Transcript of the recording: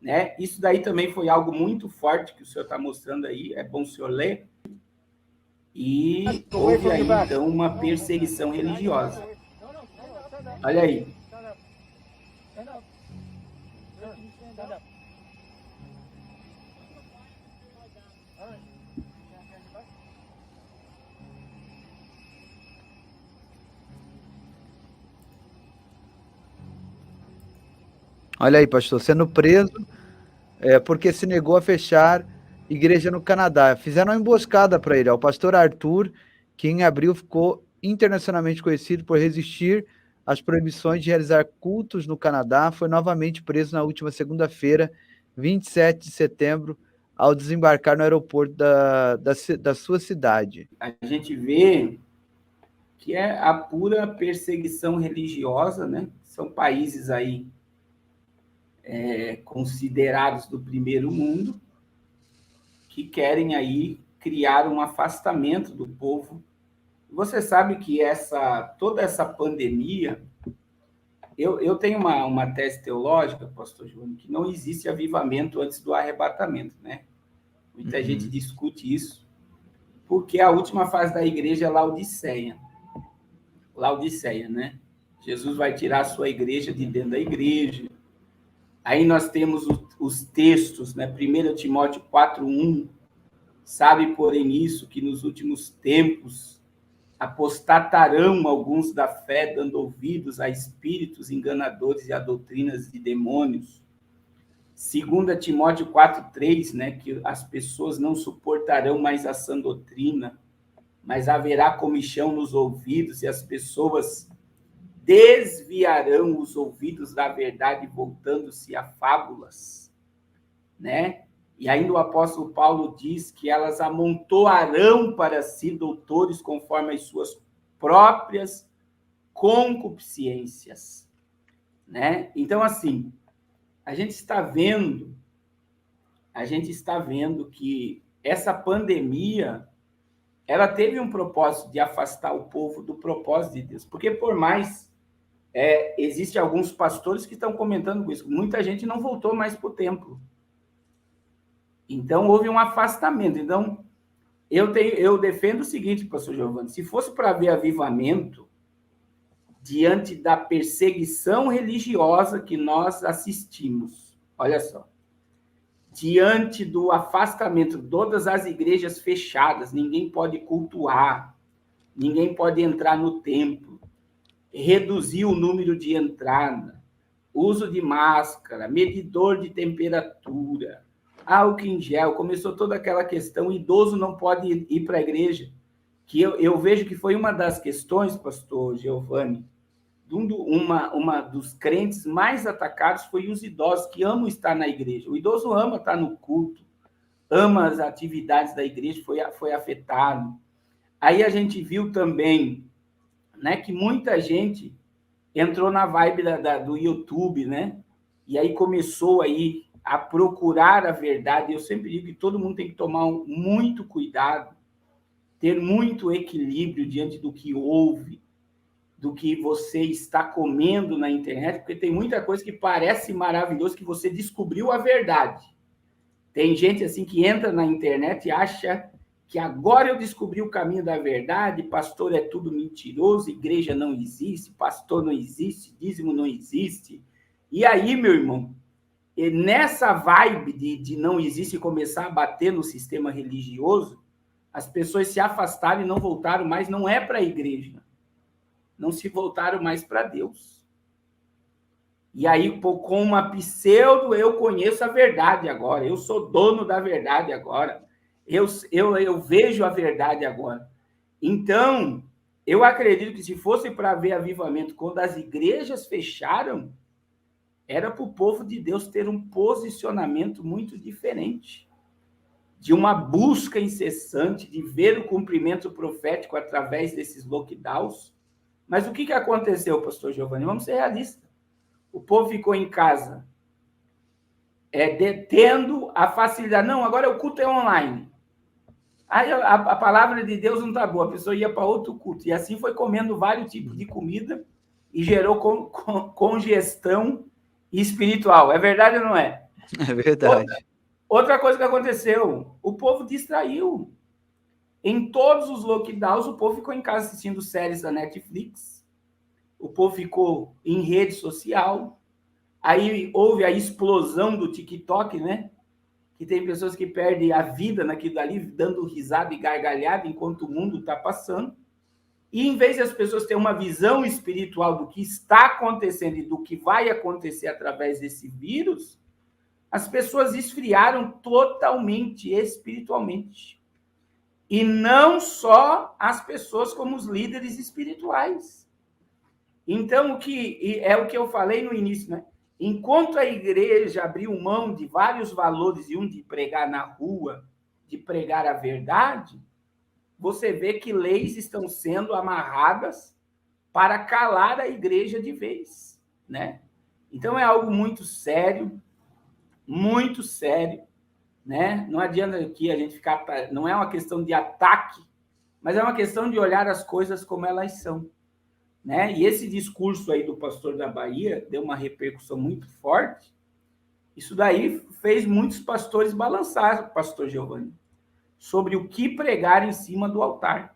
né? Isso daí também foi algo muito forte que o senhor está mostrando aí, é bom o senhor ler. E houve aí, então, uma perseguição religiosa. Olha aí. Olha aí, pastor, sendo preso porque se negou a fechar igreja no Canadá. Fizeram uma emboscada para ele. O pastor Arthur, que em abril ficou internacionalmente conhecido por resistir às proibições de realizar cultos no Canadá, foi novamente preso na última segunda-feira, 27 de setembro, ao desembarcar no aeroporto da sua cidade. A gente vê que é a pura perseguição religiosa, né? São países aí considerados do primeiro mundo, que querem aí criar um afastamento do povo. Você sabe que toda essa pandemia, eu tenho uma tese teológica, pastor Júnior, que não existe avivamento antes do arrebatamento, né? Muita gente discute isso, porque a última fase da igreja é Laodiceia. Laodiceia, né? Jesus vai tirar a sua igreja de dentro da igreja. Aí nós temos os textos, né? 1 Timóteo 4:1, sabe, porém, isso, que nos últimos tempos apostatarão alguns da fé, dando ouvidos a espíritos enganadores e a doutrinas de demônios. 2 Timóteo 4:3, né? Que as pessoas não suportarão mais a sã doutrina, mas haverá comichão nos ouvidos e as pessoas desviarão os ouvidos da verdade, voltando-se a fábulas, né? E ainda o apóstolo Paulo diz que elas amontoarão para si doutores conforme as suas próprias concupiscências, né? Então, assim, a gente está vendo que essa pandemia, ela teve um propósito de afastar o povo do propósito de Deus, porque por mais existem alguns pastores que estão comentando com isso, muita gente não voltou mais para o templo. Então, houve um afastamento. Então, eu defendo o seguinte, pastor Giovanni, se fosse para haver avivamento, diante da perseguição religiosa que nós assistimos, olha só, diante do afastamento, todas as igrejas fechadas, ninguém pode cultuar, ninguém pode entrar no templo, reduzir o número de entrada, uso de máscara, medidor de temperatura, álcool em gel, começou toda aquela questão, idoso não pode ir para a igreja, que eu vejo que foi uma das questões, pastor Giovanni, uma dos crentes mais atacados foi os idosos que amam estar na igreja. O idoso ama estar no culto, ama as atividades da igreja, foi afetado. Aí a gente viu também, né, que muita gente entrou na vibe do YouTube, né? E aí começou aí a procurar a verdade. Eu sempre digo que todo mundo tem que tomar muito cuidado, ter muito equilíbrio diante do que ouve, do que você está comendo na internet, porque tem muita coisa que parece maravilhoso, que você descobriu a verdade. Tem gente assim que entra na internet e acha que agora eu descobri o caminho da verdade, pastor é tudo mentiroso, igreja não existe, pastor não existe, dízimo não existe. E aí, meu irmão, nessa vibe de não existe começar a bater no sistema religioso, as pessoas se afastaram e não voltaram mais, não é para a igreja, não se voltaram mais para Deus. E aí, com uma pseudo, eu conheço a verdade agora, eu sou dono da verdade agora, eu vejo a verdade agora. Então, eu acredito que se fosse para haver avivamento, quando as igrejas fecharam, era para o povo de Deus ter um posicionamento muito diferente, de uma busca incessante, de ver o cumprimento profético através desses lockdowns. Mas o que aconteceu, pastor Giovanni? Vamos ser realistas. O povo ficou em casa, tendo a facilidade. Não, agora o culto é online. Aí a palavra de Deus não está boa, a pessoa ia para outro culto. E assim foi comendo vários tipos de comida e gerou congestão espiritual. É verdade ou não é? É verdade. Outra coisa que aconteceu, o povo distraiu. Em todos os lockdowns, o povo ficou em casa assistindo séries da Netflix, o povo ficou em rede social, aí houve a explosão do TikTok, né? Que tem pessoas que perdem a vida naquilo ali, dando risada e gargalhada enquanto o mundo está passando. E em vez de as pessoas terem uma visão espiritual do que está acontecendo e do que vai acontecer através desse vírus, as pessoas esfriaram totalmente espiritualmente. E não só as pessoas, como os líderes espirituais. Então, o que eu falei no início, né? Enquanto a igreja abriu mão de vários valores, e um de pregar na rua, de pregar a verdade, você vê que leis estão sendo amarradas para calar a igreja de vez, né? Então, é algo muito sério, né? Não adianta aqui a gente ficar... Não é uma questão de ataque, mas é uma questão de olhar as coisas como elas são, né? E esse discurso aí do pastor da Bahia deu uma repercussão muito forte. Isso daí fez muitos pastores balançar, pastor Giovanni, sobre o que pregar em cima do altar.